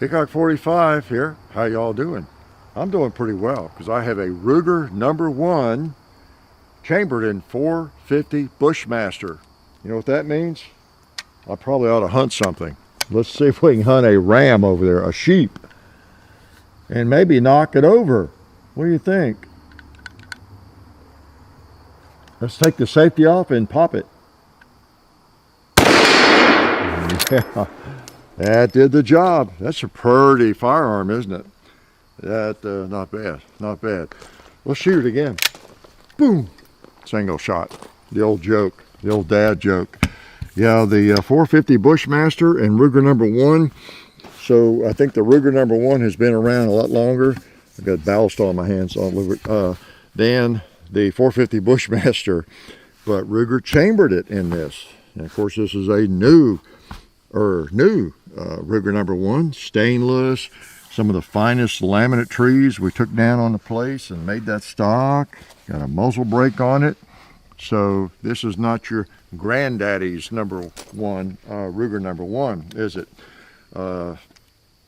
Hickok 45 here. How y'all doing? I'm doing pretty well because I have a Ruger #1 chambered in 450 Bushmaster. You know what that means? I probably ought to hunt something. Let's see if we can hunt a ram over there, a sheep, and maybe knock it over. What do you think? Let's take the safety off and pop it. Yeah, that did the job. That's a pretty firearm, isn't it? That, not bad, not bad. Let's shoot it again. Boom! Single shot. The old joke, the old dad joke. Yeah, the 450 Bushmaster and Ruger #1. So I think the Ruger #1 has been around a lot longer. I've got ballast on my hands all over than the 450 Bushmaster. But Ruger chambered it in this. And of course, this is a new Ruger #1, stainless. Some of the finest laminate trees we took down on the place and made that stock. Got a muzzle brake on it. So this is not your granddaddy's #1 Ruger #1, is it?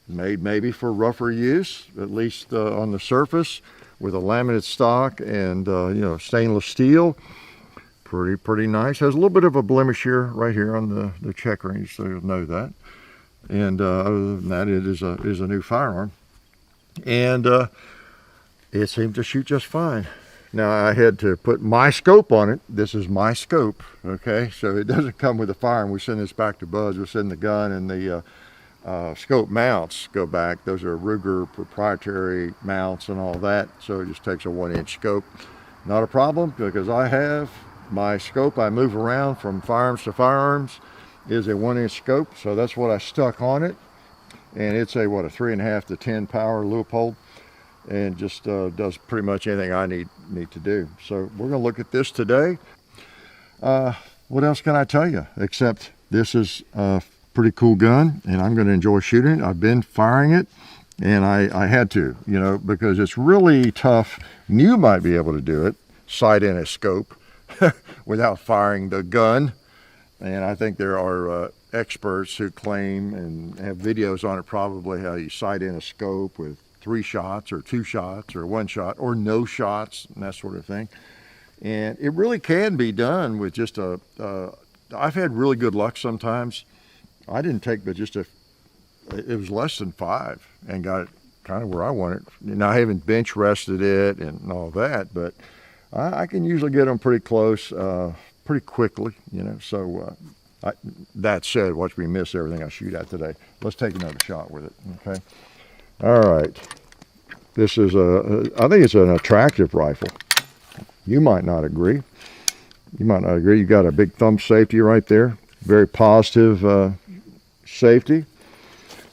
Made maybe for rougher use, at least on the surface, with a laminate stock and stainless steel. Pretty nice. Has a little bit of a blemish here, right here on the check range, so you'll know that. And other than that, it is a new firearm, and it seemed to shoot just fine. Now I had to put my scope on it. This is my scope, okay? So it doesn't come with the firearm. We send this back to Buzz. We send the gun and the scope mounts go back. Those are Ruger proprietary mounts and all that. So it just takes a 1-inch scope. Not a problem, because I have my scope I move around from firearms to firearms is a 1-inch scope, so that's what I stuck on it. And it's a 3.5 to 10 power Leupold, and just does pretty much anything I need to do. So we're gonna look at this today. What else can I tell you, except this is a pretty cool gun and I'm gonna enjoy shooting it. I've been firing it, and I had to, because it's really tough. You might be able to do it, sight in a scope without firing the gun. And I think there are experts who claim and have videos on it, probably, how you sight in a scope with 3 shots or 2 shots or 1 shot or no shots and that sort of thing. And it really can be done with just I've had really good luck sometimes. I didn't take but it was less than 5 and got it kind of where I want it. Now, I haven't bench rested it and all that, but I can usually get them pretty close pretty quickly, so that said, watch me miss everything I shoot at today. Let's take another shot with it, okay? All right, this is I think it's an attractive rifle. You might not agree. You might not agree. You got a big thumb safety right there, very positive safety,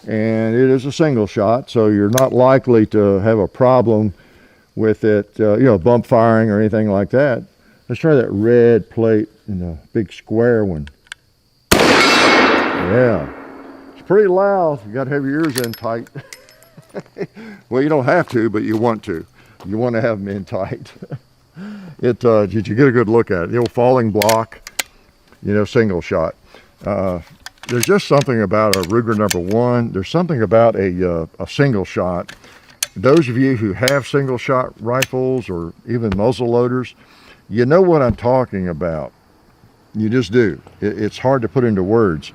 and it is a single shot, so you're not likely to have a problem with it, bump firing or anything like that. Let's try that red plate in the big square one. Yeah, it's pretty loud. You got to have your ears in tight. Well, you don't have to, but you want to. You want to have them in tight. Did you get a good look at it? The old falling block, single shot. There's just something about a Ruger #1. There's something about a single shot. Those of you who have single shot rifles or even muzzle loaders, you know what I'm talking about. You just do. It's hard to put into words.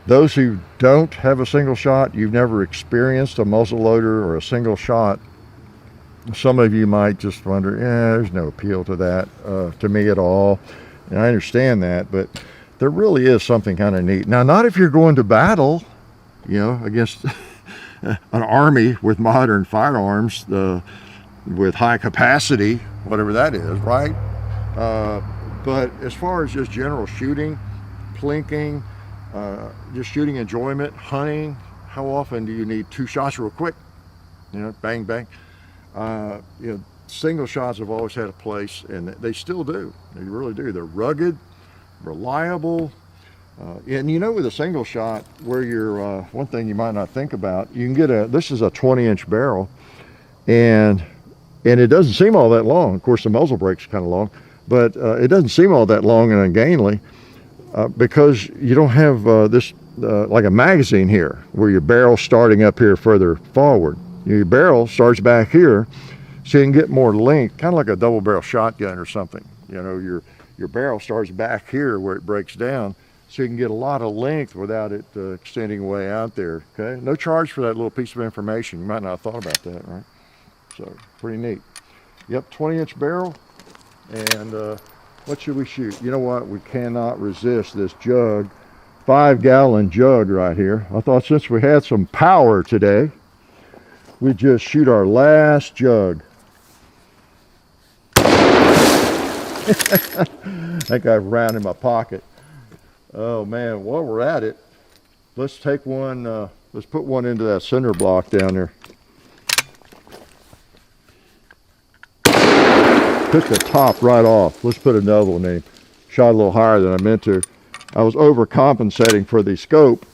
Those who don't have a single shot, you've never experienced a muzzle loader or a single shot, some of you might just wonder, there's no appeal to that to me at all. And I understand that, but there really is something kind of neat. Now, not if you're going to battle, against an army with modern firearms, with high capacity, whatever that is, right? But as far as just general shooting, plinking, just shooting enjoyment, hunting, how often do you need 2 shots real quick? Bang, bang. Single shots have always had a place, and they still do. They really do. They're rugged, reliable, and with a single shot, where you're one thing you might not think about, you can get this is a 20-inch barrel, and it doesn't seem all that long. Of course, the muzzle brake's kind of long, but it doesn't seem all that long and ungainly because you don't have this like a magazine here, where your barrel's starting up here further forward. Your barrel starts back here, so you can get more length, kind of like a double barrel shotgun or something. You know, your barrel starts back here where it breaks down, so you can get a lot of length without it extending way out there. Okay, no charge for that little piece of information. You might not have thought about that, right? So pretty neat. Yep, 20-inch barrel. And what should we shoot? You know what? We cannot resist this jug, 5-gallon jug right here. I thought since we had some power today, we'd just shoot our last jug. That guy ran in my pocket. Oh man, while we're at it, let's take one, let's put one into that cinder block down there. Took the top right off. Let's put another one in. Shot a little higher than I meant to. I was overcompensating for the scope.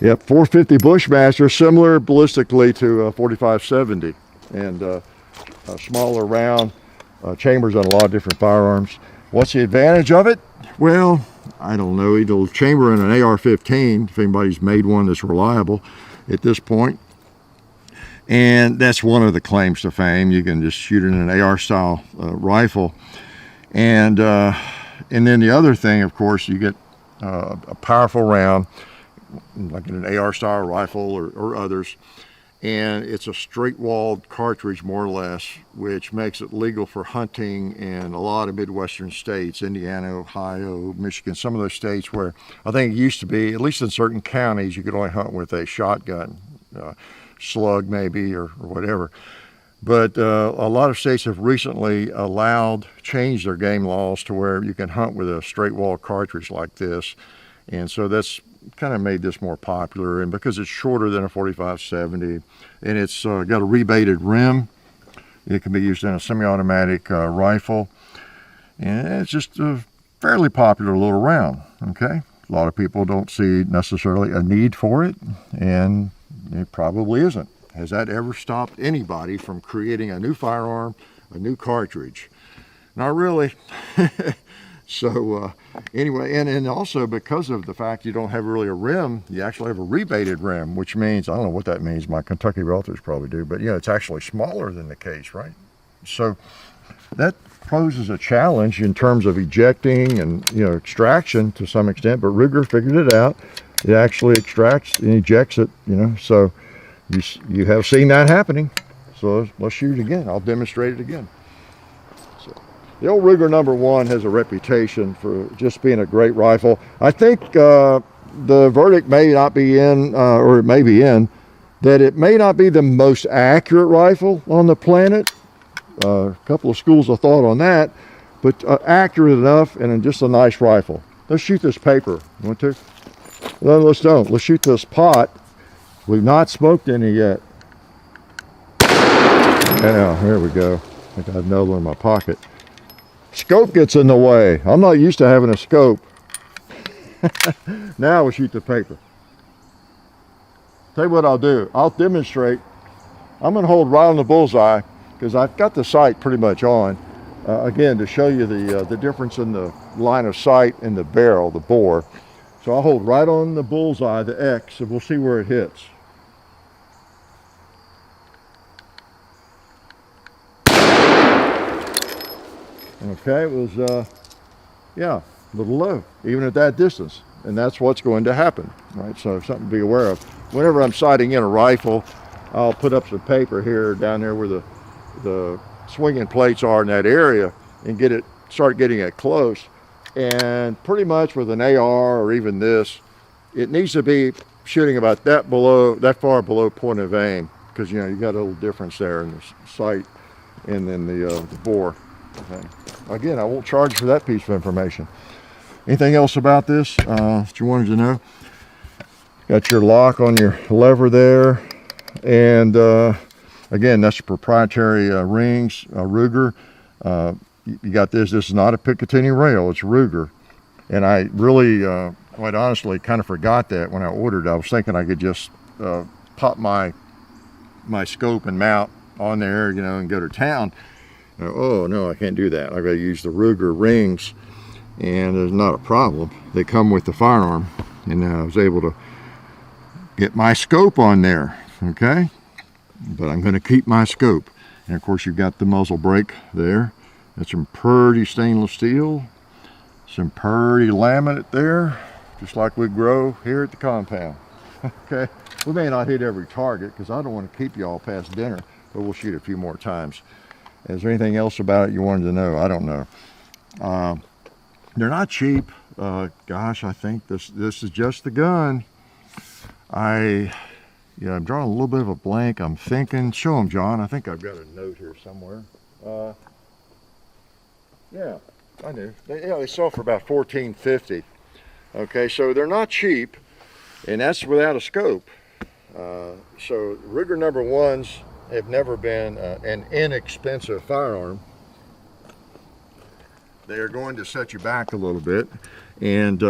Yep, 450 Bushmaster, similar ballistically to 4570, and a smaller round. Chambers on a lot of different firearms. What's the advantage of it? Well, I don't know. It'll chamber in an AR-15 if anybody's made one that's reliable at this point. And that's one of the claims to fame. You can just shoot it in an AR-style rifle. And then the other thing, of course, you get a powerful round, like in an AR-style rifle or others. And it's a straight-walled cartridge, more or less, which makes it legal for hunting in a lot of Midwestern states, Indiana, Ohio, Michigan, some of those states where I think it used to be, at least in certain counties, you could only hunt with a shotgun, slug maybe, or whatever. But a lot of states have recently changed their game laws to where you can hunt with a straight-walled cartridge like this. And so that's kind of made this more popular, and because it's shorter than a 4570 and it's got a rebated rim, it can be used in a semi-automatic rifle, and it's just a fairly popular little round. Okay, a lot of people don't see necessarily a need for it, and it probably isn't. Has that ever stopped anybody from creating a new firearm, a new cartridge? Not really. So anyway, and also because of the fact you don't have really a rim, you actually have a rebated rim, which means, I don't know what that means, my Kentucky relatives probably do, but it's actually smaller than the case, right? So that poses a challenge in terms of ejecting and extraction to some extent, but Ruger figured it out. It actually extracts and ejects it, so you have seen that happening. So let's shoot it again. I'll demonstrate it again. The old Ruger #1 has a reputation for just being a great rifle. I think the verdict may not be in, or it may be in, that it may not be the most accurate rifle on the planet. A couple of schools of thought on that, but accurate enough and just a nice rifle. Let's shoot this paper. You want to? No, let's don't. Let's shoot this pot. We've not smoked any yet. Yeah, here we go. I think I have another one in my pocket. Scope gets in the way. I'm not used to having a scope. Now we'll shoot the paper. Tell you what I'll do. I'll demonstrate. I'm going to hold right on the bullseye because I've got the sight pretty much on. Again, to show you the difference in the line of sight and the barrel, the bore. So I'll hold right on the bullseye, the X, and we'll see where it hits. Okay, it was, yeah, a little low, even at that distance. And that's what's going to happen, right? So something to be aware of. Whenever I'm sighting in a rifle, I'll put up some paper here down there where the swinging plates are in that area and start getting it close. And pretty much with an AR or even this, it needs to be shooting about that far below point of aim, because you got a little difference there in the sight and then the bore. Okay. Again, I won't charge for that piece of information. Anything else about this that you wanted to know? Got your lock on your lever there, and again, that's proprietary rings, Ruger. You got this. This is not a Picatinny rail. It's Ruger, and I really, quite honestly, kind of forgot that when I ordered. I was thinking I could just pop my scope and mount on there, and go to town. Oh no, I can't do that. I got to use the Ruger rings, and there's not a problem. They come with the firearm, and I was able to get my scope on there, okay? But I'm going to keep my scope. And of course you've got the muzzle brake there. That's some pretty stainless steel, some pretty laminate there, just like we grow here at the compound. Okay, we may not hit every target because I don't want to keep you all past dinner, but we'll shoot a few more times. Is there anything else about it you wanted to know? I don't know. They're not cheap. Gosh, I think this is just the gun. I'm drawing a little bit of a blank. I'm thinking, show them, John. I think I've got a note here somewhere. Yeah, I knew. They sell for about $14.50. Okay, so they're not cheap, and that's without a scope. So Ruger number ones have never been an inexpensive firearm. They are going to set you back a little bit, and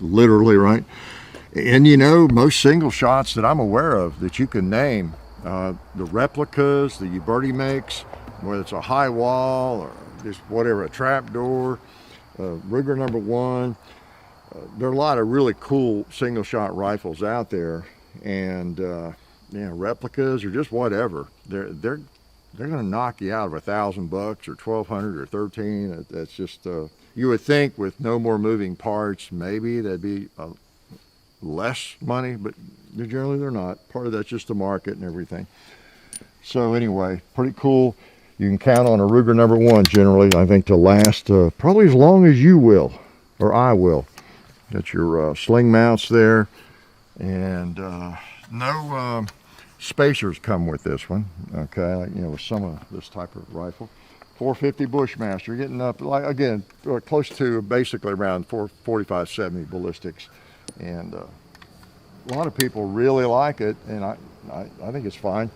literally, right? And you know, most single shots that I'm aware of that you can name, the replicas that Uberti makes, whether it's a high wall or just whatever, a trap door, Ruger number one, there are a lot of really cool single shot rifles out there, and replicas or just whatever. They're going to knock you out of $1,000 or $1,200 or $1,300. That's just you would think with no more moving parts, maybe that'd be less money, but generally they're not. Part of that's just the market and everything. So anyway, pretty cool. You can count on a Ruger number one generally, I think, to last probably as long as you will, or I will. Got your sling mounts there, and no spacers come with this one. Okay, like, with some of this type of rifle. 450 Bushmaster, getting up, like again, close to basically around 445, 70 ballistics, and a lot of people really like it, and I think it's fine.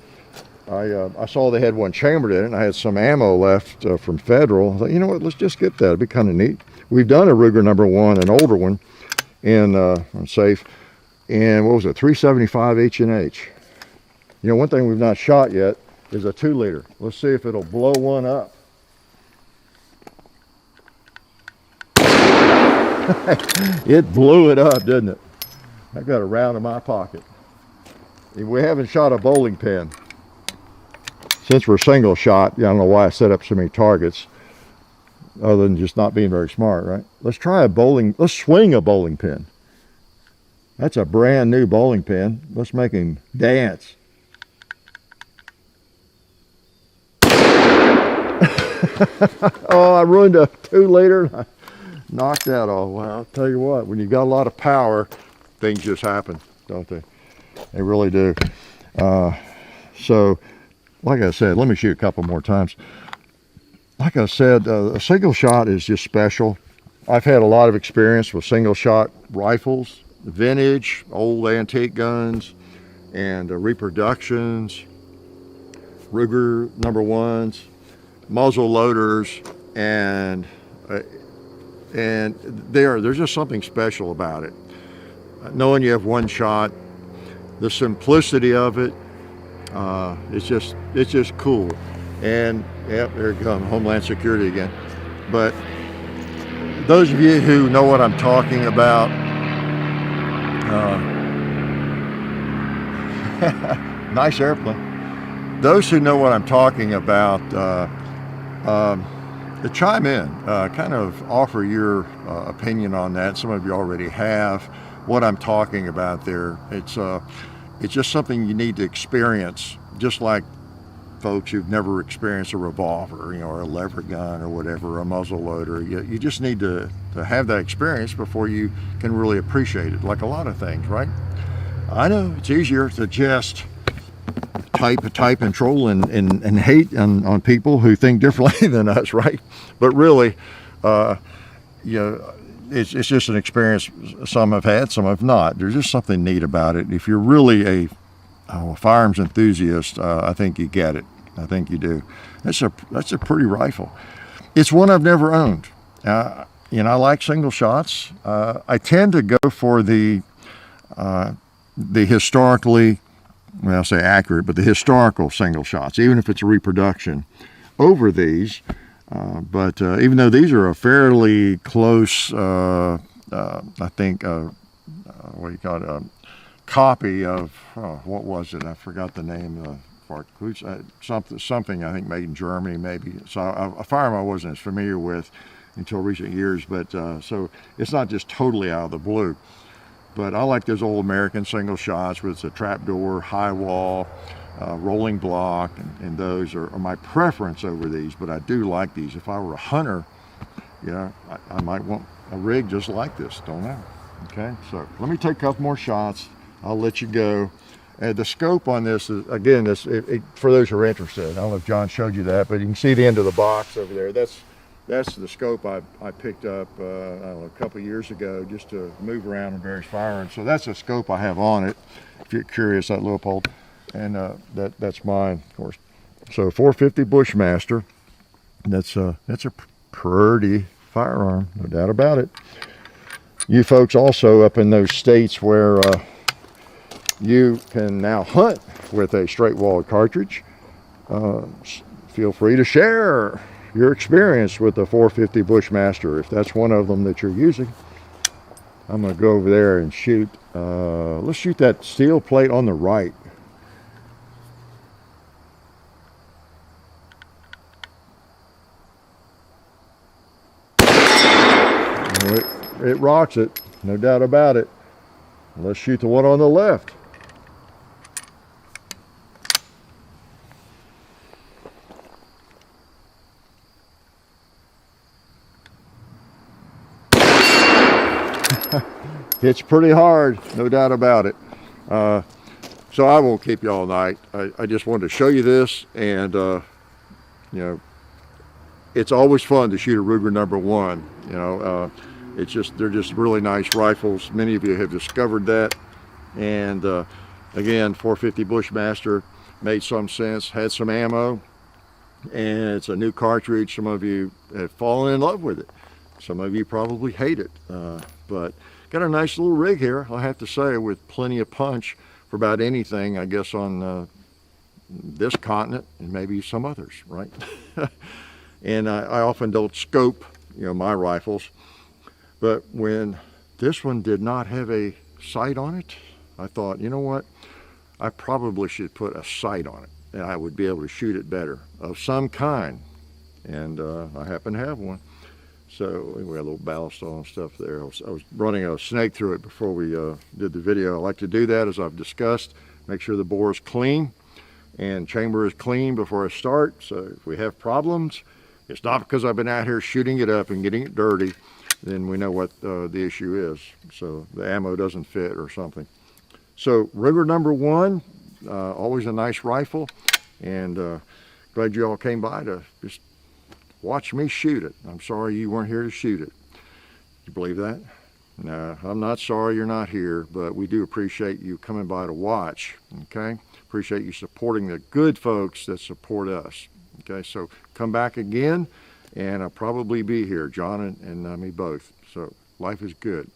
I saw they had one chambered in it, and I had some ammo left from Federal. I thought, you know what, let's just get that. It'd be kind of neat. We've done a Ruger number one, an older one, in on safe, and what was it, 375 H&H. One thing we've not shot yet is a 2-liter. Let's see if it'll blow one up. It blew it up, didn't it? I got a round in my pocket. We haven't shot a bowling pin. Since we're single shot, I don't know why I set up so many targets, other than just not being very smart, right? Let's swing a bowling pin. That's a brand new bowling pin. Let's make him dance. Oh, I ruined a 2-liter. I knocked that off. Well, I'll tell you what, when you got a lot of power, things just happen, don't they? They really do. So, like I said, let me shoot a couple more times. Like I said, a single shot is just special. I've had a lot of experience with single shot rifles, vintage, old antique guns, and reproductions, Ruger number ones, muzzle loaders, and there's just something special about it. Knowing you have one shot, the simplicity of it, it's just cool. And yep, there it comes, Homeland Security again. But those of you who know what I'm talking about, nice airplane. Those who know what I'm talking about, chime in, kind of offer your opinion on that. Some of you already have. What I'm talking about there, it's just something you need to experience, just like folks who've never experienced a revolver, or a lever gun or whatever, a muzzle loader. You just need to have that experience before you can really appreciate it, like a lot of things, right? I know it's easier to just type and troll and hate on people who think differently than us, right? But really, it's just an experience some have had, some have not. There's just something neat about it. If you're really a firearms enthusiast, I think you get it. I think you do. That's a pretty rifle. It's one I've never owned. I like single shots. I tend to go for the historically, well, I'll say accurate, but the historical single shots, even if it's a reproduction, over these. But even though these are a fairly close, I think, what do you call it, a copy of, what was it? I forgot the name. Something I think made in Germany, maybe. So a firearm I wasn't as familiar with until recent years. But so it's not just totally out of the blue. But I like those old American single shots with a trapdoor, high wall, rolling block, and those are my preference over these. But I do like these. If I were a hunter, I might want a rig just like this, don't I? Okay, so let me take a couple more shots. I'll let you go. The scope on this is, again, for those who are interested, I don't know if John showed you that, but you can see the end of the box over there. That's the scope I picked up I don't know, a couple years ago just to move around in various firearms. So that's the scope I have on it, if you're curious, that Leupold. And that's mine, of course. So 450 Bushmaster. That's a pretty firearm, no doubt about it. You folks also up in those states where you can now hunt with a straight-walled cartridge, feel free to share your experience with the 450 Bushmaster. If that's one of them that you're using, I'm going to go over there and shoot. Let's shoot that steel plate on the right. It rocks it, no doubt about it. Let's shoot the one on the left. Hits pretty hard, no doubt about it. So I won't keep you all night. I just wanted to show you this, and it's always fun to shoot a Ruger #1. They're just really nice rifles. Many of you have discovered that. And again, 450 Bushmaster made some sense, had some ammo, and it's a new cartridge. Some of you have fallen in love with it. Some of you probably hate it, but got a nice little rig here, I have to say, with plenty of punch for about anything, I guess, on this continent and maybe some others, right? And I often don't scope, my rifles. But when this one did not have a sight on it, I thought, you know what? I probably should put a sight on it, and I would be able to shoot it better, of some kind. And I happen to have one. So we had a little ballistol and stuff there. I was running a snake through it before we did the video. I like to do that, as I've discussed. Make sure the bore is clean and chamber is clean before I start. So if we have problems, it's not because I've been out here shooting it up and getting it dirty. Then we know what the issue is. So the ammo doesn't fit or something. So Ruger #1, always a nice rifle, and glad you all came by to just watch me shoot it. I'm sorry you weren't here to shoot it. You believe that? No, I'm not sorry you're not here, but we do appreciate you coming by to watch, okay? Appreciate you supporting the good folks that support us, okay? So come back again, and I'll probably be here, John and me both. So life is good.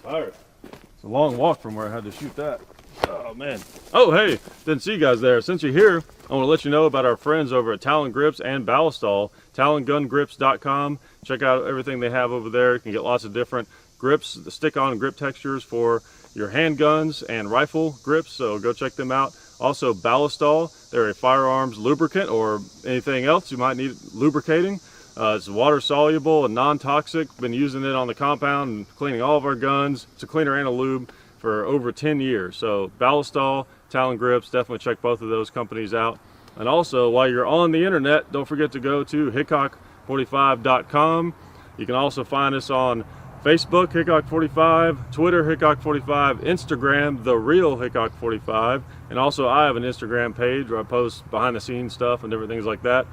Tired. It's a long walk from where I had to shoot that. Oh man. Oh hey, didn't see you guys there. Since you're here, I want to let you know about our friends over at Talon Grips and Ballistol, talongungrips.com. Check out everything they have over there. You can get lots of different grips, the stick-on grip textures for your handguns and rifle grips, so go check them out. Also Ballistol, they're a firearms lubricant or anything else you might need lubricating. It's water soluble and non-toxic. Been using it on the compound and cleaning all of our guns. It's a cleaner and a lube for over 10 years. So Ballistol, Talon Grips, definitely check both of those companies out. And also, while you're on the internet, don't forget to go to hickok45.com. You can also find us on Facebook, Hickok45, Twitter, Hickok45, Instagram, The Real Hickok45, and also I have an Instagram page where I post behind the scenes stuff and different things like that.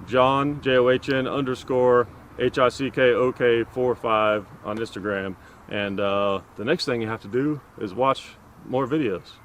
John, JOHN_HICKOK45 on Instagram. And the next thing you have to do is watch more videos.